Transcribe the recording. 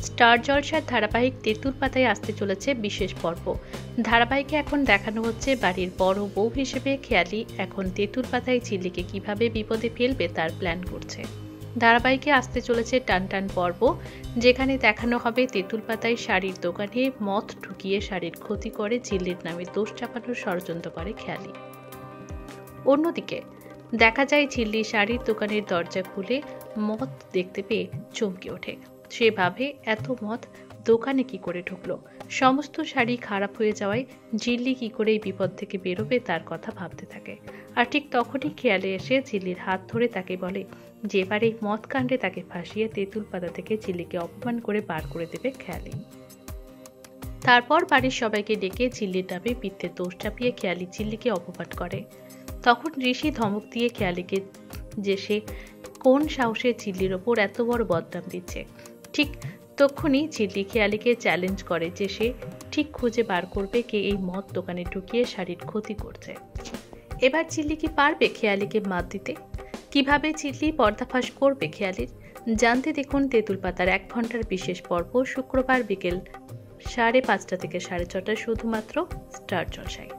Star জলসার ধারাবাহিক তেঁতুল পাতায় আসতে চলেছে বিশেষ পর্ব। ধারাবাহিকে এখন দেখানো হচ্ছে বাড়ির বড় বউ হিসেবে খেয়ালি এখন তেঁতুল পাতায় ঝিল্লিকে কিভাবে বিপদে ফেলবে তার প্ল্যান করছে। ধারাবাহিকে আসতে চলেছে টানটান পর্ব, যেখানে দেখানো হবে তেঁতুল পাতায় শাড়ির দোকানে মদ ঢুকিয়ে শাড়ির ক্ষতি করে ঝিল্লির নামে দোষ চাপানোর ষড়যন্ত্র করে খেয়ালি। অন্যদিকে দেখা যায় ঝিল্লি শাড়ির দোকানের দরজা খুলে মদ দেখতে পেয়ে চমকে ওঠে। সে ভাবে এত মদ দোকানে কি করে ঢুকলো। সমস্ত শাড়ি খারাপ হয়ে যাওয়ায় ঝিল্লি কি করে এই বিপদ থেকে বেরোবে তার কথা ভাবতে থাকে। আর ঠিক তখনই খেয়ালে এসে ঝিল্লির হাত ধরে তাকে বলে যে এবার এই মদ কাণ্ডে তাকে ফাঁসিয়ে তেঁতুল পাতা থেকে ঝিল্লিকে অপমান করে বার করে দেবে খেয়ালি। তারপর বাড়ির সবাইকে ডেকে ঝিল্লির নামে মিথ্যে দোষ চাপিয়ে খেয়ালি ঝিল্লিকে অপমান করে। তখন ঋষি ধমক দিয়ে খেয়ালিকে যে সে কোন সাহসে ঝিল্লির ওপর এত বড় বদনাম দিচ্ছে। ঠিক তখনই ঝিল্লি খেয়ালিকে চ্যালেঞ্জ করে যে সে ঠিক খুঁজে বার করবে কে এই মদ দোকানে ঢুকিয়ে শাড়ির ক্ষতি করছে। এবার ঝিল্লি কি পারবে খেয়ালিকে মাত দিতে? কিভাবে ঝিল্লি পর্দাফাশ করবে খেয়ালির? জানতে দেখুন তেঁতুল পাতার 1 ঘন্টার বিশেষ পর্ব শুক্রবার বিকেল 5:30 থেকে 6:30 শুধুমাত্র স্টার জলসায়।